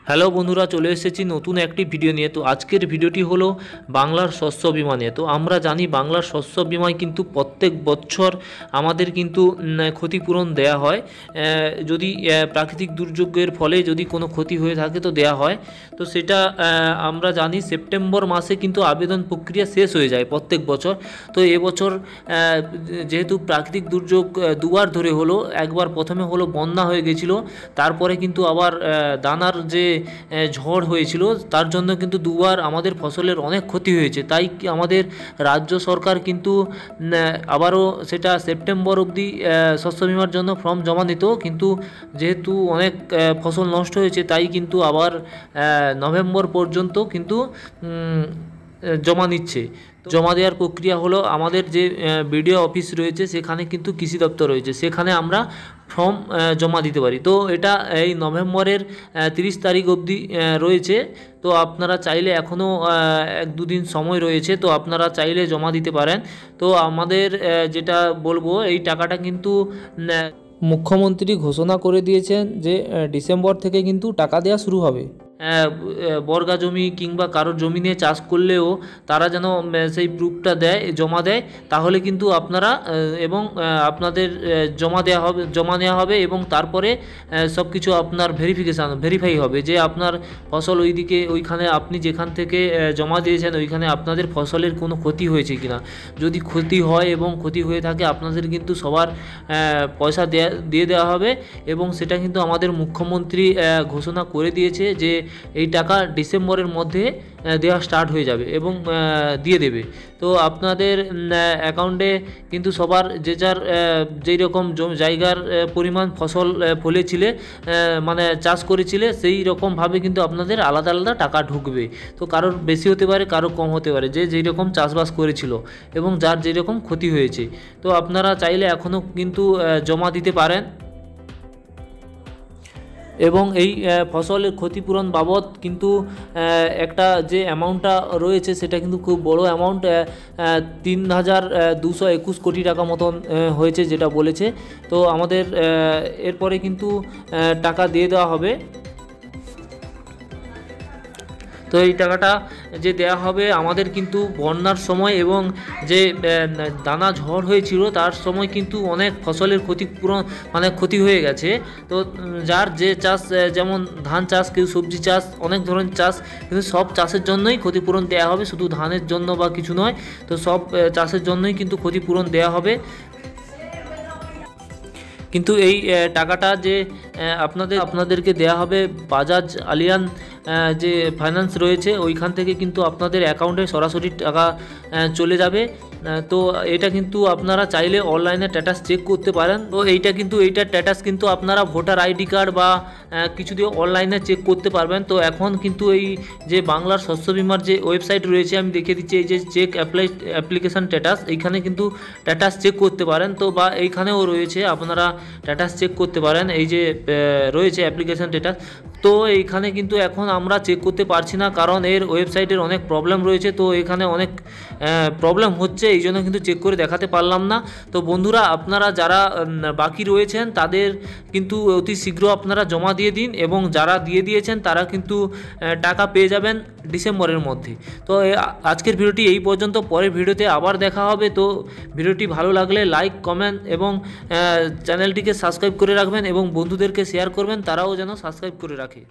Hello বন্ধুরা, চলে এসেছি নতুন একটি ভিডিও নিয়ে। তো আজকের ভিডিওটি হলো বাংলার শস্য বীমা নিয়ে। তো আমরা জানি বাংলার শস্য বীমায় কিন্তু প্রত্যেক বছর আমাদের কিন্তু ক্ষতিপূরণ দেয়া হয়। যদি প্রাকৃতিক দুর্যোগের ফলে যদি কোনো ক্ষতি হয়ে থাকে তো দেয়া হয়। তো সেটা আমরা জানি সেপ্টেম্বর মাসে কিন্তু আবেদন প্রক্রিয়া শেষ হয়ে যায় প্রত্যেক বছর। তো এবছর যেহেতু প্রাকৃতিক দুর্যোগ দুবার ধরে হলো, একবার প্রথমে হলো বন্যা হয়ে গেছিলো, তারপরে কিন্তু আবার দানার যে ঝড় হয়েছিল তার জন্য কিন্তু দুবার আমাদের ফসলের অনেক ক্ষতি হয়েছে। তাই আমাদের রাজ্য সরকার কিন্তু আবারও সেটা সেপ্টেম্বর অবধি শস্য বিমার জন্য ফর্ম জমা দিত, কিন্তু যেহেতু অনেক ফসল নষ্ট হয়েছে তাই কিন্তু আবার নভেম্বর পর্যন্ত কিন্তু জমা নিচ্ছে। জমা দেওয়ার প্রক্রিয়া হলো আমাদের যে বিডিও অফিস রয়েছে সেখানে কিন্তু কৃষি দপ্তর রয়েছে, সেখানে আমরা ফর্ম জমা দিতে পারি। তো এটা এই নভেম্বরের 30 তারিখ অবধি রয়েছে। তো আপনারা চাইলে এখনও 1-2 দিন সময় রয়েছে, তো আপনারা চাইলে জমা দিতে পারেন। তো আমাদের যেটা বলবো, এই টাকাটা কিন্তু মুখ্যমন্ত্রী ঘোষণা করে দিয়েছেন যে ডিসেম্বর থেকে কিন্তু টাকা দেওয়া শুরু হবে। বর্গা জমি কিংবা কারোর জমি নিয়ে চাষ করলেও তারা যেন সেই প্রুফটা দেয়, জমা দেয়, তাহলে কিন্তু আপনারা এবং আপনাদের জমা নেওয়া হবে এবং তারপরে সব কিছু আপনার ভেরিফাই হবে যে আপনার ফসল ওইখানে আপনি যেখান থেকে জমা দিয়েছেন ওইখানে আপনাদের ফসলের কোনো ক্ষতি হয়েছে কিনা। যদি ক্ষতি হয় এবং ক্ষতি হয়ে থাকে আপনাদের কিন্তু সবার পয়সা দিয়ে দেওয়া হবে। এবং সেটা কিন্তু আমাদের মুখ্যমন্ত্রী ঘোষণা করে দিয়েছে যে এই টাকা ডিসেম্বরের মধ্যে দেওয়া স্টার্ট হয়ে যাবে এবং দিয়ে দেবে। তো আপনাদের অ্যাকাউন্টে কিন্তু সবার যে যার যেই রকম জায়গার পরিমাণ ফসল ফলেছিলে মানে চাষ করেছিলে সেই রকমভাবে কিন্তু আপনাদের আলাদা আলাদা টাকা ঢুকবে। তো কারোর বেশি হতে পারে, কারোর কম হতে পারে, যে যেই রকম চাষবাস করেছিল এবং যার যেই রকম ক্ষতি হয়েছে। তো আপনারা চাইলে এখনও কিন্তু জমা দিতে পারেন এবং এই ফসলের ক্ষতিপূরণ বাবদ কিন্তু একটা যে অ্যামাউন্টটা রয়েছে সেটা কিন্তু খুব বড় অ্যামাউন্ট, 3,221 কোটি টাকা মতন হয়েছে যেটা বলেছে। তো আমাদের এরপরে কিন্তু টাকা দিয়ে দেওয়া হবে। তো এই টাকাটা যে দেয়া হবে আমাদের কিন্তু বন্যার সময় এবং যে দানা ঝড় হয়েছিল তার সময় কিন্তু অনেক ফসলের ক্ষতি হয়ে গেছে। তো যার যে চাষ, যেমন ধান চাষ, কেউ সবজি চাষ, অনেক ধরনের চাষ, কিন্তু সব চাষের জন্যই ক্ষতিপূরণ দেওয়া হবে, শুধু ধানের জন্য বা কিছু নয়। তো সব চাষের জন্যই কিন্তু ক্ষতিপূরণ দেওয়া হবে। কিন্তু এই টাকাটা যে আপনাদেরকে দেয়া হবে বাজাজ আলিয়ান যে ফাইন্যান্স রয়েছে ওইখান থেকে কিন্তু আপনাদের অ্যাকাউন্টে সরাসরি টাকা চলে যাবে। তো এটা কিন্তু আপনারা চাইলে অনলাইনে স্ট্যাটাস চেক করতে পারেন। তো এইটার স্ট্যাটাস কিন্তু আপনারা ভোটার আইডি কার্ড বা কিছু দিয়ে অনলাইনে চেক করতে পারবেন। তো এখন কিন্তু এই যে বাংলার শস্য বিমার যে ওয়েবসাইট রয়েছে আমি দেখিয়ে দিচ্ছি, এই যে চেক অ্যাপ্লিকেশান স্ট্যাটাস, এইখানে কিন্তু স্ট্যাটাস চেক করতে পারেন। তো বা এইখানেও রয়েছে, আপনারা স্ট্যাটাস চেক করতে পারেন, এই যে রয়েছে অ্যাপ্লিকেশান স্ট্যাটাস। তো এইখানে কিন্তু এখন আমরা চেক করতে পারছি না, কারণ এর ওয়েবসাইটের অনেক প্রবলেম রয়েছে। তো এখানে অনেক প্রবলেম হচ্ছে, এই জন্য কিন্তু চেক করে দেখাতে পারলাম না। তো বন্ধুরা, আপনারা যারা বাকি রয়েছেন তাদের কিন্তু অতি শীঘ্র আপনারা জমা দিয়ে দিন এবং যারা দিয়ে দিয়েছেন তারা কিন্তু টাকা পেয়ে যাবেন ডিসেম্বরের মধ্যে। তো আজকের ভিডিওটি এই পর্যন্ত, পরের ভিডিওতে আবার দেখা হবে। তো ভিডিওটি ভালো লাগলে লাইক, কমেন্ট এবং চ্যানেলটিকে সাবস্ক্রাইব করে রাখবেন এবং বন্ধুদেরকে শেয়ার করবেন, তারাও যেন সাবস্ক্রাইব করে রাখে।